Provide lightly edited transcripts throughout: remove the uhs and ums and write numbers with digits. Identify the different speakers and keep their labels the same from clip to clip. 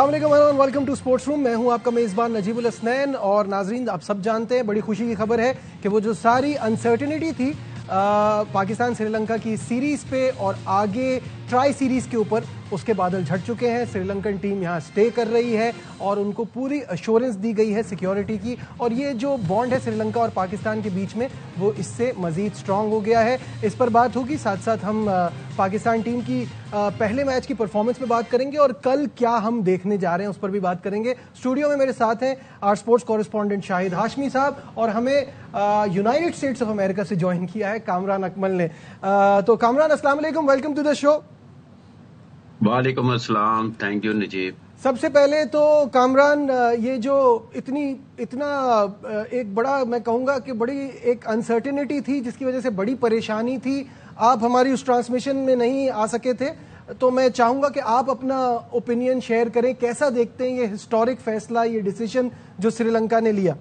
Speaker 1: अस्सलाम वालेकुम and welcome to sports room. मैं हूं आपका मेज़बान नजीबुल हसनैन। और नाजरीन, आप सब जानते हैं, बड़ी खुशी की खबर है कि वो जो सारी अनसर्टिनिटी थी पाकिस्तान श्रीलंका की सीरीज़ पे और आगे ट्राई सीरीज़ के ऊपर, उसके बादल झड़ चुके हैं। श्रीलंकन टीम यहाँ स्टे कर रही है और उनको पूरी अश्योरेंस दी गई है सिक्योरिटी की। और ये जो बॉन्ड है श्रीलंका और पाकिस्तान के बीच में, वो इससे मज़ीद स्ट्रॉन्ग हो गया है। इस पर बात होगी, साथ साथ हम पाकिस्तान टीम की पहले मैच की परफॉर्मेंस पे बात करेंगे और कल क्या हम देखने जा रहे हैं उस पर भी बात करेंगे। स्टूडियो में मेरे साथ हैं our sports correspondent Shahid Hashmi साहब, और हमें यूनाइटेड स्टेट्स ऑफ अमेरिका से ज्वाइन किया है कामरान अकमल ने। तो कामरान, अस्सलाम वालेकुम, वेलकम टू द शो।
Speaker 2: वालेकुम अस्सलाम, थैंक यू नजीब।
Speaker 1: सबसे पहले तो कामरान, ये जो इतना एक बड़ा, मैं कहूँगा कि बड़ी एक अनसर्टिनिटी थी जिसकी वजह से बड़ी परेशानी थी, आप हमारी उस ट्रांसमिशन में नहीं आ सके थे, तो मैं चाहूँगा कि आप अपना ओपिनियन शेयर करें। कैसा देखते हैं ये हिस्टोरिक फैसला, ये डिसीजन जो श्रीलंका ने लिया?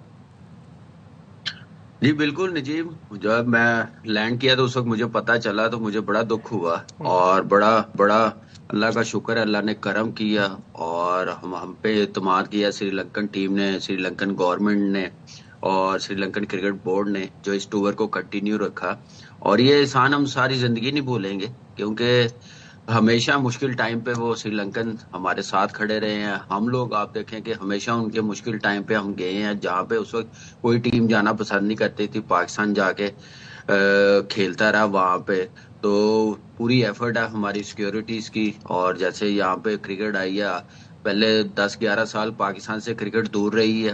Speaker 2: जी बिल्कुल नजीब, जब मैं लैंड किया तो उस वक्त मुझे पता चला तो मुझे बड़ा दुख हुआ और बड़ा बड़ा अल्लाह का शुक्र है, अल्लाह ने करम किया और हम पे एतमाद किया श्रीलंकन टीम ने, श्रीलंकन गवर्नमेंट ने और श्रीलंकन क्रिकेट बोर्ड ने, जो इस टूर को कंटिन्यू रखा। और ये एहसान हम सारी जिंदगी नहीं भूलेंगे, क्योंकि हमेशा मुश्किल टाइम पे वो श्रीलंकन हमारे साथ खड़े रहे हैं। हम लोग आप देखें कि हमेशा उनके मुश्किल टाइम पे हम गए हैं, जहाँ पे उस वक्त कोई टीम जाना पसंद नहीं करती थी, पाकिस्तान जाके खेलता रहा वहां पे। तो पूरी एफर्ट है हमारी सिक्योरिटीज की। और जैसे यहाँ पे क्रिकेट आई है, पहले 10-11 साल पाकिस्तान से क्रिकेट दूर रही है,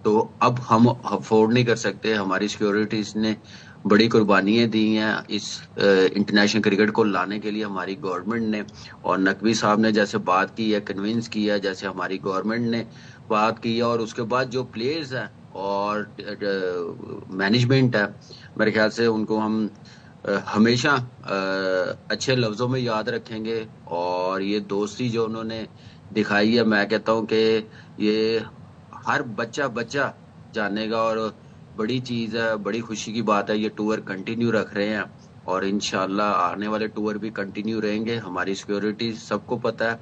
Speaker 2: तो अब हम अफोर्ड नहीं कर सकते। हमारी सिक्योरिटीज ने बड़ी कुर्बानियां दी हैं इस इंटरनेशनल क्रिकेट को लाने के लिए, हमारी गवर्नमेंट ने। और नकवी साहब ने जैसे बात की है, कन्विंस किया, जैसे हमारी गवर्नमेंट ने बात की है, और उसके बाद जो प्लेयर्स हैं और मैनेजमेंट है, मेरे ख्याल से उनको हम हमेशा अच्छे लफ्जों में याद रखेंगे। और ये दोस्ती जो उन्होंने दिखाई है, मैं कहता हूँ कि ये हर बच्चा जानेगा और बड़ी चीज है, बड़ी खुशी की बात है। ये टूर कंटिन्यू रख रहे हैं और इंशाल्लाह आने वाले टूर भी कंटिन्यू रहेंगे। हमारी सिक्योरिटी सबको पता है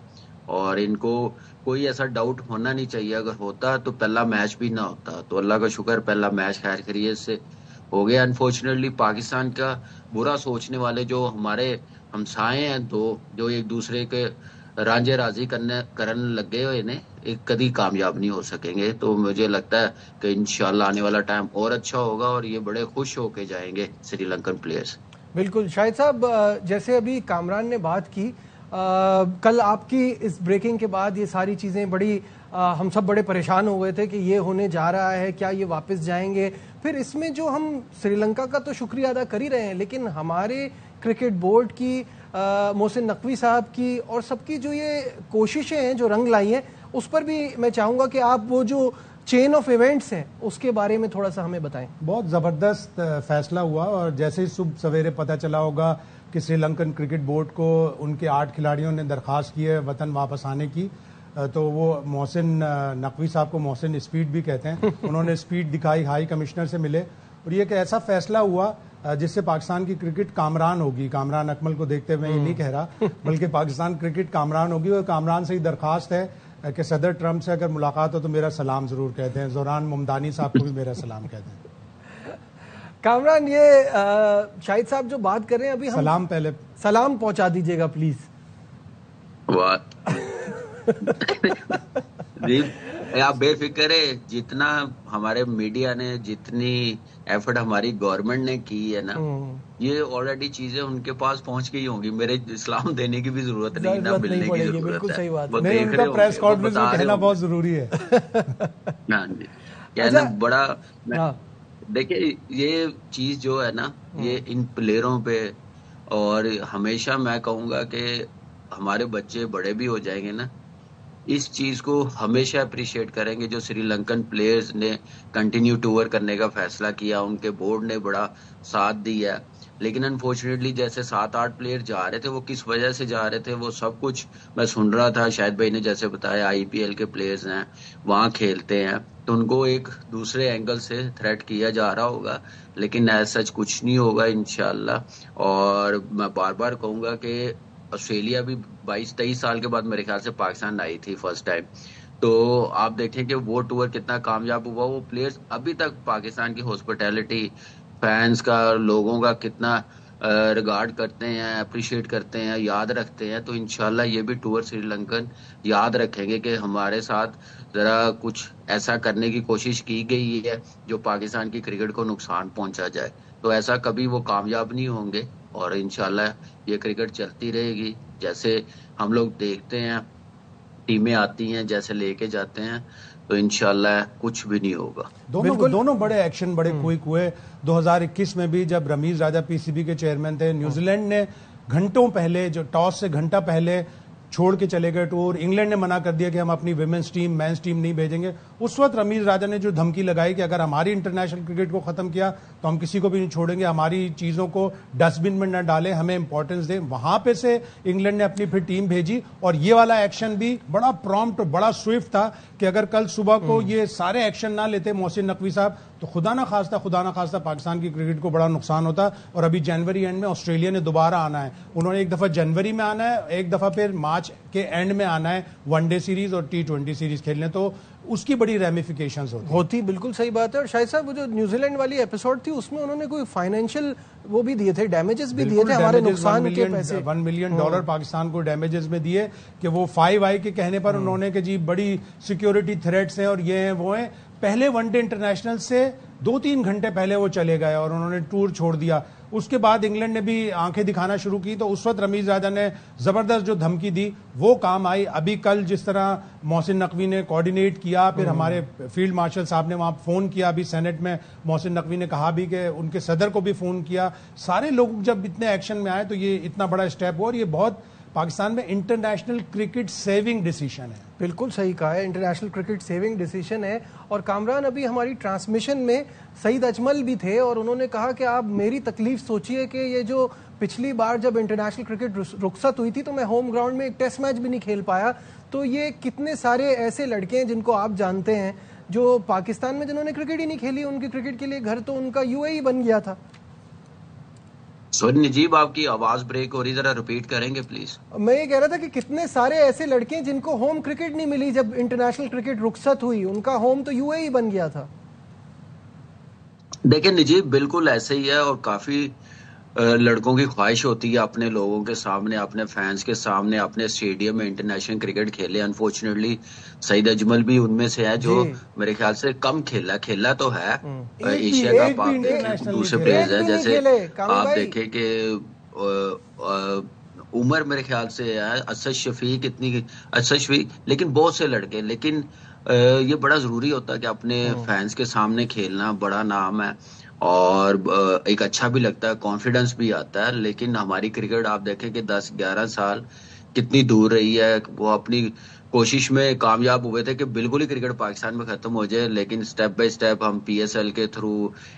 Speaker 2: और इनको कोई ऐसा डाउट होना नहीं चाहिए। अगर होता तो पहला मैच भी ना होता। तो अल्लाह का शुक्र, पहला मैच खैर खैरियत से हो गया। अनफॉर्चुनेटली पाकिस्तान का बुरा सोचने वाले जो हमारे हमसाए हैं दो, जो एक दूसरे के रांझे राजी करने लगे हुए ने, एक कभी कामयाब नहीं हो सकेंगे। तो मुझे लगता है कि इंशाल्लाह आने वाला टाइम और अच्छा होगा और ये बड़े खुश होके जाएंगे श्रीलंकन प्लेयर्स।
Speaker 1: बिल्कुल शाहिद साहब, जैसे अभी कामरान ने बात की, कल आपकी इस ब्रेकिंग के बाद ये सारी चीज़ें बड़ी हम सब बड़े परेशान हो गए थे कि ये होने जा रहा है, क्या ये वापस जाएंगे। फिर इसमें जो हम श्रीलंका का तो शुक्रिया अदा कर ही रहे हैं, लेकिन हमारे क्रिकेट बोर्ड की, मोहसिन नकवी साहब की और सबकी जो ये कोशिशें हैं जो रंग लाई हैं, उस पर भी मैं चाहूँगा कि आप वो जो चेन ऑफ इवेंट्स हैं उसके बारे में थोड़ा सा हमें बताएं।
Speaker 3: बहुत ज़बरदस्त फैसला हुआ और जैसे ही सुबह सवेरे पता चला होगा कि श्रीलंकन क्रिकेट बोर्ड को उनके 8 खिलाड़ियों ने दरख्वास्त की है वतन वापस आने की, तो वो मोहसिन नकवी साहब को मोहसिन स्पीड भी कहते हैं, उन्होंने स्पीड दिखाई, हाई कमिश्नर से मिले और ये एक ऐसा फैसला हुआ जिससे पाकिस्तान की क्रिकेट कामरान होगी। कामरान अकमल को देखते हुए ये नहीं कह रहा, बल्कि पाकिस्तान क्रिकेट कामरान होगी। और कामरान से ही दरख्वास्त है कि सदर ट्रंप से अगर मुलाकात हो तो मेरा सलाम जरूर कहते हैं, जोरान मुमदानी साहब को भी मेरा सलाम कहते हैं।
Speaker 1: कामरान, ये शाहिद साहब जो बात कर रहे हैं अभी, हम
Speaker 3: सलाम पहले
Speaker 1: सलाम पहुंचा दीजिएगा प्लीज।
Speaker 2: आप बेफिक्र है, जितना हमारे मीडिया ने, जितनी एफर्ट हमारी गवर्नमेंट ने की है ना, ये ऑलरेडी चीजें उनके पास पहुंच गई होंगी। मेरे इस्लाम देने की भी जरूरत नहीं ना, मिलने की जरूरत
Speaker 1: बिल्कुल सही बात
Speaker 2: है।
Speaker 3: नहीं, उनका प्रेस कॉन्फ्रेंस में कहना बहुत जरूरी है।
Speaker 2: हाँ जी, कहना बड़ा। देखिए ये चीज जो है ना, ये इन प्लेयरों पे, और हमेशा मैं कहूंगा कि हमारे बच्चे बड़े भी हो जाएंगे ना, इस चीज को हमेशा अप्रिशिएट करेंगे जो श्रीलंकन प्लेयर्स ने कंटिन्यू टूर करने का फैसला किया। उनके बोर्ड ने बड़ा साथ दिया। लेकिन अनफॉर्चुनेटली जैसे 7-8 प्लेयर जा रहे थे, वो किस वजह से जा रहे थे वो सब कुछ मैं सुन रहा था। शाहिद भाई ने जैसे बताया, आईपीएल के प्लेयर्स हैं, वहां खेलते हैं, तो उनको एक दूसरे एंगल से थ्रेट किया जा रहा होगा, लेकिन ऐसा सच कुछ नहीं होगा इंशाल्लाह। और मैं बार बार कहूंगा कि ऑस्ट्रेलिया भी 22-23 साल के बाद मेरे ख्याल से पाकिस्तान आई थी फर्स्ट टाइम। तो आप देखें कि वो टूर कितना कामयाब हुआ, वो प्लेयर्स अभी तक पाकिस्तान की हॉस्पिटैलिटी, फैंस का, लोगों का कितना रिगार्ड करते हैं, अप्रिशिएट करते हैं, याद रखते हैं। तो इंशाल्लाह ये भी टूर श्रीलंकन याद रखेंगे कि हमारे साथ जरा कुछ ऐसा करने की कोशिश की गई है जो पाकिस्तान की क्रिकेट को नुकसान पहुंचा जाए। तो ऐसा कभी वो कामयाब नहीं होंगे और इंशाल्लाह ये क्रिकेट चलती रहेगी। जैसे हम लोग देखते हैं टीमें आती हैं, जैसे लेके जाते हैं, तो इंशाल्लाह कुछ भी नहीं होगा।
Speaker 3: दोनों बड़े एक्शन बड़े क्विक हुए। 2021 में भी जब रमीज राजा पीसीबी के चेयरमैन थे, न्यूजीलैंड ने घंटों पहले, जो टॉस से घंटा पहले छोड़ के चले गए टूर। इंग्लैंड ने मना कर दिया कि हम अपनी विमेंस टीम, मेंस टीम नहीं भेजेंगे। उस वक्त रमीज राजा ने जो धमकी लगाई कि अगर हमारी इंटरनेशनल क्रिकेट को खत्म किया तो हम किसी को भी नहीं छोड़ेंगे, हमारी चीजों को डस्टबिन में न डालें, हमें इंपॉर्टेंस दें। वहां पे से इंग्लैंड ने अपनी फिर टीम भेजी और ये वाला एक्शन भी बड़ा प्रॉम्प्ट, बड़ा स्विफ्ट था कि अगर कल सुबह को ये सारे एक्शन ना लेते मोहसिन नकवी साहब तो खुदा ना खास्ता पाकिस्तान की क्रिकेट को बड़ा नुकसान होता। और अभी जनवरी एंड में ऑस्ट्रेलिया ने दोबारा आना है। उन्होंने एक दफा जनवरी में आना है, एक दफा फिर मार्च के एंड में आना है वनडे सीरीज और T20 सीरीज खेलने। तो उसकी बड़ी रेमिफिकेशंस होती।
Speaker 1: बिल्कुल सही बात है। और शायद साहब वो जो न्यूजीलैंड वाली एपिसोड थी उसमें उन्होंने कोई फाइनेंशियल वो भी दिए थे, डैमेजेस भी दिए थे, हमारे नुकसान के पैसे
Speaker 3: $1 मिलियन पाकिस्तान को डैमेजेस में दिए कि वो 5i के कहने पर उन्होंने कि जी बड़ी सिक्योरिटी थ्रेट्स हैं और ये हैं वो हैं। पहले वनडे इंटरनेशनल से 2-3 घंटे पहले वो चले गए और उन्होंने टूर छोड़ दिया। उसके बाद इंग्लैंड ने भी आंखें दिखाना शुरू की। तो उस वक्त रमीज राजा ने जबरदस्त जो धमकी दी वो काम आई। अभी कल जिस तरह मोहसिन नकवी ने कोऑर्डिनेट किया, फिर हमारे फील्ड मार्शल साहब ने वहां फोन किया, अभी सेनेट में मोहसिन नकवी ने कहा भी कि उनके सदर को भी फोन किया। सारे लोग जब इतने एक्शन में आए तो ये इतना बड़ा स्टेप हुआ और ये बहुत पाकिस्तान में इंटरनेशनल क्रिकेट सेविंग डिसीजन है।
Speaker 1: बिल्कुल सही कहा है, इंटरनेशनल क्रिकेट सेविंग डिसीजन है। और कामरान अभी हमारी ट्रांसमिशन में सईद अजमल भी थे और उन्होंने कहा कि आप मेरी तकलीफ सोचिए कि ये जो पिछली बार जब इंटरनेशनल क्रिकेट रुखसत हुई थी तो मैं होम ग्राउंड में एक टेस्ट मैच भी नहीं खेल पाया। तो ये कितने सारे ऐसे लड़के हैं जिनको आप जानते हैं जो पाकिस्तान में जिन्होंने क्रिकेट ही नहीं खेली, उनके क्रिकेट के लिए घर तो उनका UAE बन गया था।
Speaker 2: सॉरी नजीब, आपकी आवाज ब्रेक हो रही, जरा रिपीट करेंगे प्लीज।
Speaker 1: मैं ये कह रहा था कि कितने सारे ऐसे लड़के हैं जिनको होम क्रिकेट नहीं मिली जब इंटरनेशनल क्रिकेट रुखसत हुई, उनका होम तो UAE बन गया था।
Speaker 2: देखिए नजीब, बिल्कुल ऐसे ही है और काफी लड़कों की ख्वाहिश होती है अपने लोगों के सामने, अपने फैंस के सामने, अपने स्टेडियम में इंटरनेशनल क्रिकेट खेले। अनफॉर्चुनेटली सईद अजमल भी उनमें से है जो मेरे ख्याल से कम खेला तो है। एशिया कप आप दूसरे प्लेयर्स है, जैसे आप देखें कि उमर मेरे ख्याल से है, असद शफीक, लेकिन बहुत से लड़के। लेकिन ये बड़ा जरूरी होता है कि अपने फैंस के सामने खेलना, बड़ा नाम है और एक अच्छा भी लगता है, कॉन्फिडेंस भी आता है। लेकिन हमारी क्रिकेट आप देखें कि 10-11 साल कितनी दूर रही है। वो अपनी कोशिश में कामयाब हुए थे कि बिल्कुल ही क्रिकेट पाकिस्तान में खत्म हो जाए, लेकिन स्टेप बाय स्टेप हम PSL के थ्रू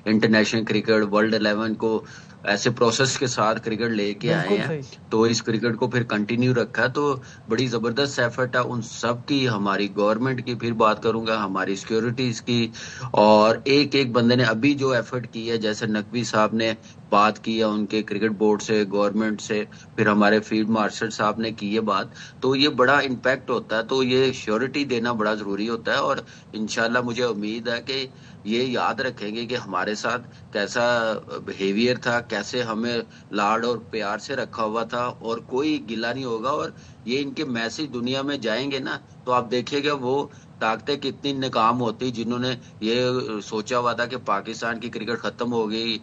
Speaker 2: इंटरनेशनल क्रिकेट, वर्ल्ड 11 को ऐसे प्रोसेस के साथ क्रिकेट लेके आए हैं। तो इस क्रिकेट को फिर कंटिन्यू रखा, तो बड़ी जबरदस्त एफर्ट है उन सब की, हमारी गवर्नमेंट की फिर बात करूंगा, हमारी सिक्योरिटीज की, और एक एक बंदे ने अभी जो एफर्ट की है, जैसे नकवी साहब ने बात की है उनके क्रिकेट बोर्ड से, गवर्नमेंट से, फिर हमारे फील्ड मार्शल साहब ने की है बात, तो ये बड़ा इम्पैक्ट होता है। तो ये श्योरिटी देना बड़ा जरूरी होता है और इंशाल्लाह मुझे उम्मीद है कि ये याद रखेंगे कि हमारे साथ कैसा बिहेवियर था, कैसे हमें लाड और प्यार से रखा हुआ था और कोई गिला नहीं होगा। और ये इनके मैसेज दुनिया में जाएंगे ना, तो आप देखिएगा वो ताकतें कितनी नाकाम होती जिन्होंने ये सोचा हुआ था कि पाकिस्तान की क्रिकेट खत्म हो गई,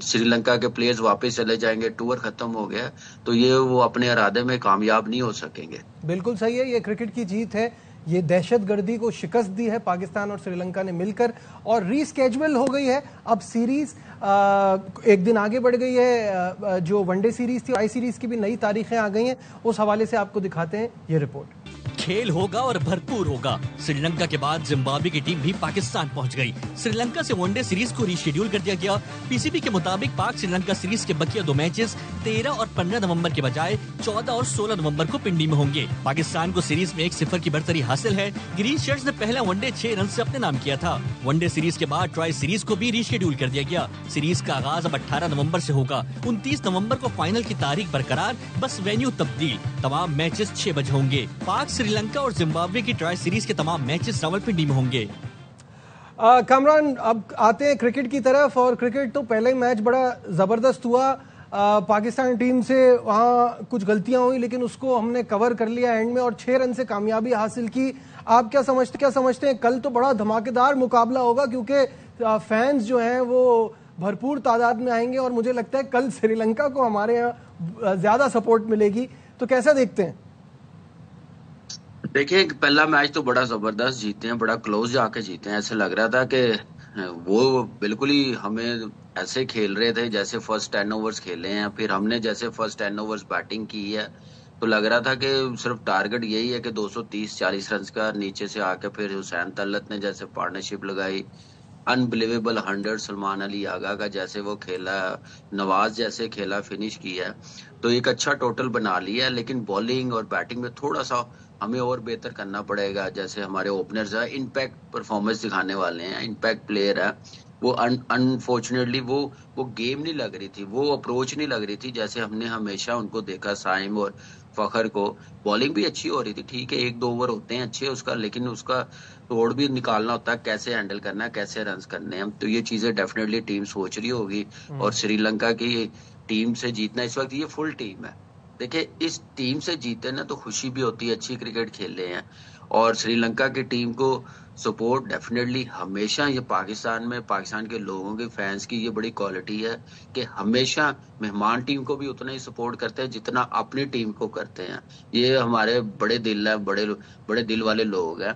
Speaker 2: श्रीलंका के प्लेयर्स वापस चले जाएंगे, टूर खत्म हो गया, तो ये वो अपने इरादे में कामयाब नहीं हो सकेंगे।
Speaker 1: बिल्कुल सही है, ये क्रिकेट की जीत है। ये दहशतगर्दी को शिकस्त दी है पाकिस्तान और श्रीलंका ने मिलकर और रीस्केजुअल हो गई है। अब सीरीज एक दिन आगे बढ़ गई है। जो वनडे सीरीज थी, आई सीरीज की भी नई तारीखें आ गई हैं। उस हवाले से आपको दिखाते हैं ये रिपोर्ट।
Speaker 4: खेल होगा और भरपूर होगा। श्रीलंका के बाद जिम्बाब्वे की टीम भी पाकिस्तान पहुंच गई। श्रीलंका से वनडे सीरीज को रीशेड्यूल कर दिया गया। पीसीबी के मुताबिक पाक श्रीलंका सीरीज के बकिया 2 मैचेस 13 और 15 नवंबर के बजाय 14 और 16 नवंबर को पिंडी में होंगे। पाकिस्तान को सीरीज में 1-0 की बढ़तरी हासिल है। ग्रीन शर्ट्स ने पहला वनडे 6 रन से अपने नाम किया था। वनडे सीरीज के बाद ट्राई सीरीज को भी रीशेड्यूल कर दिया गया। सीरीज का आगाज अब 18 नवंबर से होगा। 29 नवंबर को फाइनल की तारीख बरकरार, बस वेन्यू तब्दील। तमाम मैचेस 6 बजे होंगे। पाक, श्रीलंका और जिम्बाब्वे की ट्राई सीरीज के तमाम मैचेस रावलपिंडी में होंगे।
Speaker 1: कामरान, अब आते हैं क्रिकेट की तरफ। और क्रिकेट तो पहले मैच बड़ा जबरदस्त हुआ। पाकिस्तान टीम से वहां कुछ गलतियां हुई, लेकिन उसको हमने कवर कर लिया एंड में और 6 रन से कामयाबी हासिल की। आप क्या समझते हैं कल तो बड़ा धमाकेदार मुकाबला होगा, क्योंकि फैंस जो हैं वो भरपूर तादाद में आएंगे और मुझे लगता है कल श्रीलंका को हमारे यहाँ ज्यादा सपोर्ट मिलेगी। तो कैसा देखते हैं?
Speaker 2: देखिए, पहला मैच तो बड़ा जबरदस्त जीते हैं, बड़ा क्लोज जाके जीते हैं। ऐसे लग रहा था कि वो बिल्कुल ही हमें ऐसे खेल रहे थे जैसे फर्स्ट 10 ओवर्स खेले हैं। फिर हमने जैसे फर्स्ट 10 ओवर्स बैटिंग की है तो लग रहा था कि सिर्फ टारगेट यही है कि 230-40 रन का। नीचे से आके फिर हुसैन तलत ने जैसे पार्टनरशिप लगाई, अनबिलीवेबल 100 सलमान अली आगा का जैसे वो खेला, नवाज जैसे खेला, फिनिश किया, तो एक अच्छा टोटल बना लिया। लेकिन बॉलिंग और बैटिंग में थोड़ा सा हमें और बेहतर करना पड़ेगा। जैसे हमारे ओपनर्स है, इम्पैक्ट परफॉर्मेंस दिखाने वाले हैं, इम्पैक्ट प्लेयर है, वो अनफॉर्चुनेटली वो गेम नहीं लग रही थी, वो अप्रोच नहीं लग रही थी जैसे हमने हमेशा उनको देखा। साइम और फखर को बॉलिंग भी अच्छी हो रही थी, ठीक है 1-2 ओवर होते हैं अच्छे उसका, लेकिन उसका तोड़ भी निकालना होता है, कैसे हैंडल करना है, कैसे रन करने हैं। तो ये चीजें डेफिनेटली टीम सोच रही होगी। और श्रीलंका की टीम से जीतना इस वक्त ये फुल टीम है। देखिए, इस टीम से जीते ना तो खुशी भी होती है, अच्छी क्रिकेट खेल रहे हैं। और श्रीलंका की टीम को सपोर्ट डेफिनेटली हमेशा, ये पाकिस्तान में पाकिस्तान के लोगों के फैंस की ये बड़ी क्वालिटी है कि हमेशा मेहमान टीम को भी उतना ही सपोर्ट करते हैं जितना अपनी टीम को करते हैं। ये हमारे बड़े दिल है, बड़े दिल वाले लोग हैं।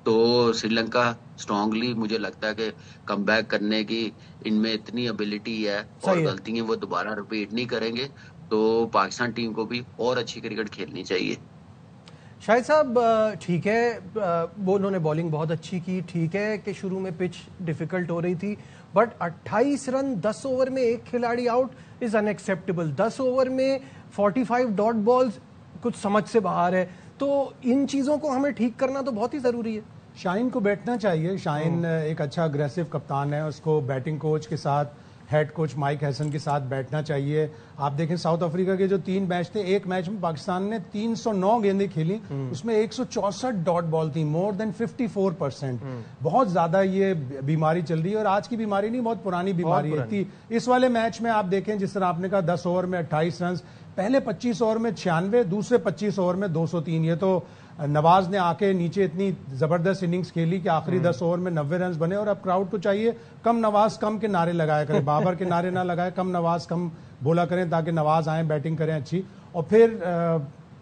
Speaker 2: तो श्रीलंका स्ट्रांगली मुझे लगता है कि कमबैक करने की इनमें इतनी एबिलिटी है और गलतियां वो दोबारा रिपीट नहीं करेंगे। तो पाकिस्तान टीम को भी और अच्छी क्रिकेट खेलनी चाहिए।
Speaker 1: शाहिद साहब, ठीक है वो उन्होंने बॉलिंग बहुत अच्छी की, ठीक है कि शुरू में पिच डिफिकल्ट हो रही थी, बट 28 रन 10 ओवर में एक खिलाड़ी आउट इज अनएक्सेप्टेबल। 10 ओवर में 45 डॉट बॉल्स कुछ समझ से बाहर है। तो इन चीजों को हमें ठीक करना तो बहुत ही जरूरी है।
Speaker 3: शाहीन को बैठना चाहिए। शाहीन एक अच्छा अग्रेसिव कप्तान है, उसको बैटिंग कोच के साथ, हेड कोच माइक हैसन के साथ बैठना चाहिए। आप देखें साउथ अफ्रीका के जो 3 मैच थे, एक मैच में पाकिस्तान ने 309 गेंदें खेली, उसमें 164 डॉट बॉल थी, मोर देन 54%। बहुत ज्यादा ये बीमारी चल रही है और आज की बीमारी नहीं, बहुत पुरानी बीमारी थी। इस वाले मैच में आप देखें जिस तरह आपने कहा 10 ओवर में 28 रन, पहले 25 ओवर में 96, दूसरे 25 ओवर में 203। ये तो नवाज ने आके नीचे इतनी जबरदस्त इनिंग्स खेली कि आखिरी 10 ओवर में 90 रन बने। और अब क्राउड को चाहिए कम नवाज कम के नारे लगाया करें, बाबर के नारे ना लगाए, कम नवाज कम बोला करें ताकि नवाज आए, बैटिंग करें अच्छी। और फिर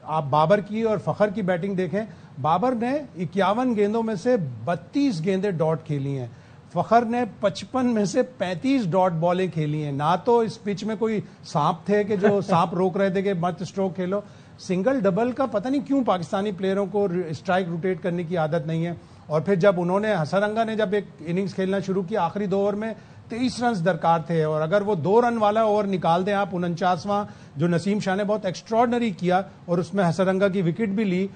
Speaker 3: आप बाबर की और फखर की बैटिंग देखें, बाबर ने 51 गेंदों में से 32 गेंदें डॉट खेली हैं, फखर ने 55 में से 35 डॉट बॉलें खेली हैं। ना तो इस पिच में कोई सांप थे कि जो सांप रोक रहे थे कि मत स्ट्रोक खेलो। सिंगल डबल का पता नहीं क्यों पाकिस्तानी प्लेयरों को स्ट्राइक रोटेट करने की आदत नहीं है। और फिर जब उन्होंने हसरंगा ने जब एक इनिंग्स खेलना शुरू किया, आखिरी 2 ओवर में 23 रन दरकार थे और अगर वो 2 रन वाला ओवर निकाल दें आप, 49वां जो नसीम शाह ने बहुत एक्स्ट्रॉर्डनरी किया और उसमें हसरंगा की विकेट भी ली,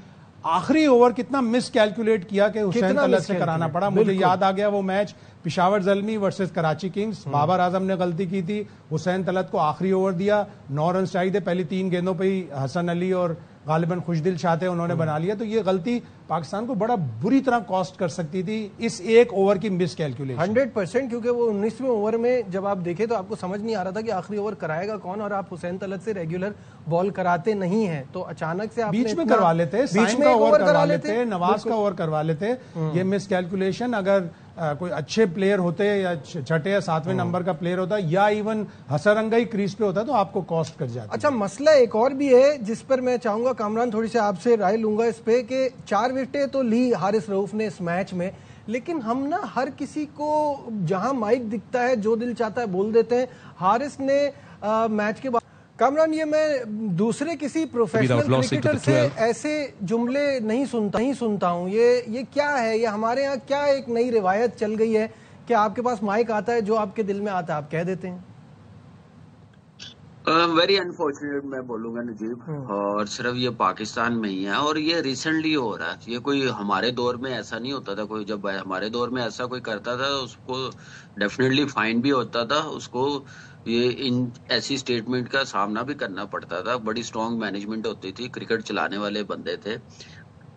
Speaker 3: आखिरी ओवर कितना मिस कैलकुलेट किया कि हुसैन तलत से कराना पड़ा। मुझे याद आ गया वो match Peshawar Zalmi versus Karachi kings, Babar Azam ने गलती की थी, हुसैन तलत को आखिरी ओवर दिया, 9 रन चाहिए थे, पहली 3 गेंदों पे ही हसन अली और गालिबन खुशदिल शाह थे, उन्होंने बना लिया। तो ये गलती पाकिस्तान को बड़ा बुरी तरह कॉस्ट कर सकती थी, इस एक ओवर की मिस कैलकुलेशन।
Speaker 1: 100%, क्योंकि वो 19वें ओवर में जब आप देखें तो आपको समझ नहीं आ रहा था कि आखिरी ओवर कराएगा कौन, और आप हुसैन तलत से रेगुलर बॉल कराते नहीं हैं, तो अचानक से आपने
Speaker 3: बीच में करवा लेते, बीच में ओवर करवा लेते, नवाज का ओवर करवा लेते। ये मिस कैलकुलेशन, अगर कोई अच्छे प्लेयर होते या छठे या 7वें नंबर का प्लेयर होता या इवन हसरंगा ही क्रीज पे होता तो आपको कॉस्ट कर जाता।
Speaker 1: अच्छा, मसला एक और भी है जिस पर मैं चाहूंगा कामरान थोड़ी सी आपसे राय लूंगा इस पे, कि 4 विकेटें तो ली हारिस रऊफ ने इस मैच में, लेकिन हम ना हर किसी को जहां माइक दिखता है जो दिल चाहता है बोल देते हैं। हारिस ने मैच के बाद कामरान, ये मैं दूसरे किसी प्रोफेशनल क्रिकेटर से ऐसे जुमले नहीं सुनता हूँ। ये क्या है? ये हमारे यहाँ क्या एक नई रिवायत चल गई है कि आपके पास माइक आता है, जो आपके दिल में आता है आप कह देते हैं?
Speaker 2: वेरी अनफॉर्चुनेट मैं बोलूंगा नजीब, और सिर्फ ये पाकिस्तान में ही है और ये रिसेंटली हो रहा है। ये कोई हमारे दौर में ऐसा नहीं होता था। कोई जब हमारे दौर में ऐसा कोई करता था तो उसको डेफिनेटली फाइन भी होता था, उसको ये इन ऐसी स्टेटमेंट का सामना भी करना पड़ता था। बड़ी स्ट्रांग मैनेजमेंट होती थी, क्रिकेट चलाने वाले बंदे थे।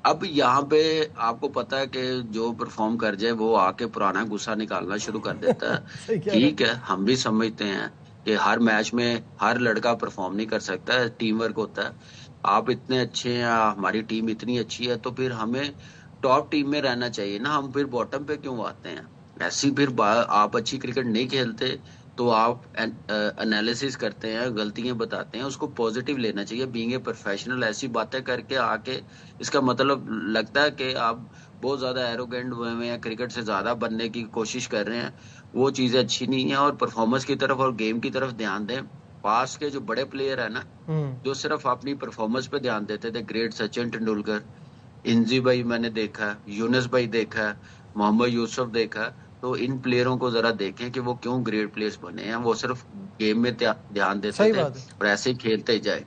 Speaker 2: अब यहाँ पे आपको पता है कि जो परफॉर्म कर जाए वो आके पुराना गुस्सा निकालना शुरू कर देता है। ठीक है, हम भी समझते हैं कि हर मैच में हर लड़का परफॉर्म नहीं कर सकता है, टीम वर्क होता है। आप इतने अच्छे हैं, हमारी टीम इतनी अच्छी है, तो फिर हमें टॉप टीम में रहना चाहिए ना। हम फिर बॉटम पे क्यों आते हैं? ऐसी फिर आप अच्छी क्रिकेट नहीं खेलते तो आप एनालिसिस करते हैं, गलतियां बताते हैं, उसको पॉजिटिव लेना चाहिए। बीइंग ए प्रोफेशनल ऐसी बातें करके आके इसका मतलब लगता है कि आप बहुत ज्यादा एरोगेंट हुए हैं या क्रिकेट से ज्यादा बनने की कोशिश कर रहे हैं। वो चीजें अच्छी नहीं है और परफॉर्मेंस की तरफ और गेम की तरफ ध्यान दें। पास के जो बड़े प्लेयर है ना, जो सिर्फ अपनी परफॉर्मेंस पे ध्यान देते थे, ग्रेट सचिन तेंदुलकर, इंजी भाई मैंने देखा, यूनुस भाई देखा, मोहम्मद यूसुफ देखा, तो इन प्लेयरों को जरा देखें कि वो क्यों ग्रेट प्लेयर्स बने हैं। वो सिर्फ गेम में ध्यान देते थे और ऐसे ही खेलते ही जाए।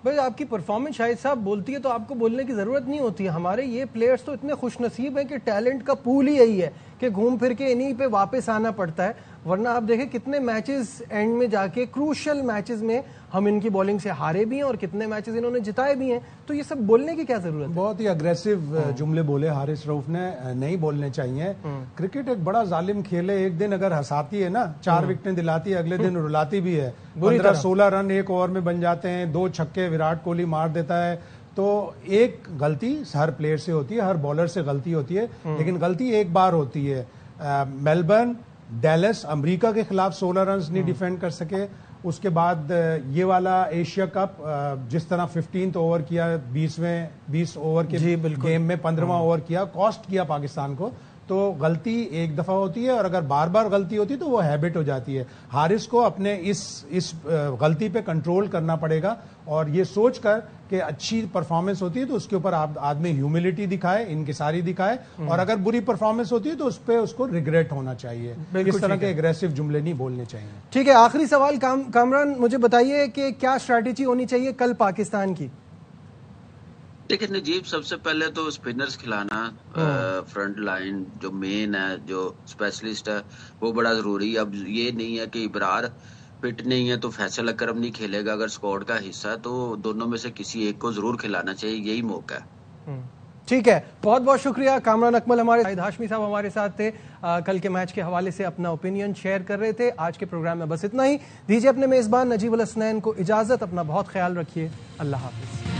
Speaker 1: भाई आपकी परफॉर्मेंस शाहिद साहब बोलती है तो आपको बोलने की ज़रूरत नहीं होती है। हमारे ये प्लेयर्स तो इतने खुशनसीब हैं कि टैलेंट का पूल ही यही है कि घूम फिर के इन्हीं पे वापस आना पड़ता है। वरना आप देखें कितने मैचेस एंड में जाके क्रूशियल मैचेस में हम इनकी बॉलिंग से हारे भी हैं और कितने मैचेस इन्होंने जिताए भी हैं। तो ये सब बोलने की क्या जरूरत है?
Speaker 3: बहुत ही अग्रेसिव जुमले बोले हारिस रऊफ ने, नहीं बोलने चाहिए। क्रिकेट एक बड़ा जालिम खेल है। एक दिन अगर हंसाती है ना, 4 विकेटें दिलाती है, अगले दिन रुलाती भी है। 15-16 रन एक ओवर में बन जाते हैं, 2 छक्के विराट कोहली मार देता है। तो एक गलती हर प्लेयर से होती है, हर बॉलर से गलती होती है, लेकिन गलती एक बार होती है। मेलबर्न, डैलस, अमेरिका के खिलाफ 16 रन नहीं डिफेंड कर सके। उसके बाद ये वाला एशिया कप जिस तरह 15th ओवर किया, 20 ओवर के गेम में 15वां ओवर किया, कॉस्ट किया पाकिस्तान को। तो गलती एक दफा होती है और अगर बार बार गलती होती है तो वो हैबिट हो जाती है। हारिस को अपने इस गलती पे कंट्रोल करना पड़ेगा और ये सोचकर कि अच्छी परफॉर्मेंस होती है तो उसके ऊपर आदमी ह्यूमिलिटी दिखाए, इनकिसारी दिखाए, और अगर बुरी परफॉर्मेंस होती है तो उस पर उसको रिग्रेट होना चाहिए। इस तरह के एग्रेसिव जुमले नहीं बोलने चाहिए।
Speaker 1: ठीक है, आखिरी सवाल कामरान, मुझे बताइए कि क्या स्ट्रैटेजी होनी चाहिए कल पाकिस्तान की?
Speaker 2: देखिए नजीब, सबसे पहले तो स्पिनर्स खिलाना, फ्रंट लाइन जो मेन है, जो स्पेशलिस्ट है, वो बड़ा जरूरी है। अब ये नहीं है कि इब्रार फिट नहीं है तो फैसल अकरम नहीं खेलेगा। अगर स्क्वाड का हिस्सा है तो दोनों में से किसी एक को जरूर खिलाना चाहिए, यही मौका है।
Speaker 1: ठीक है, बहुत बहुत शुक्रिया कामरान अकमल। हमारे शाहिद हाशमी साहब हमारे साथ थे, कल के मैच के हवाले से अपना ओपिनियन शेयर कर रहे थे। आज के प्रोग्राम में बस इतना ही। दीजिए अपने मेजबान नजीब उल हसनैन को इजाजत। अपना बहुत ख्याल रखिए। अल्लाह हाफिज।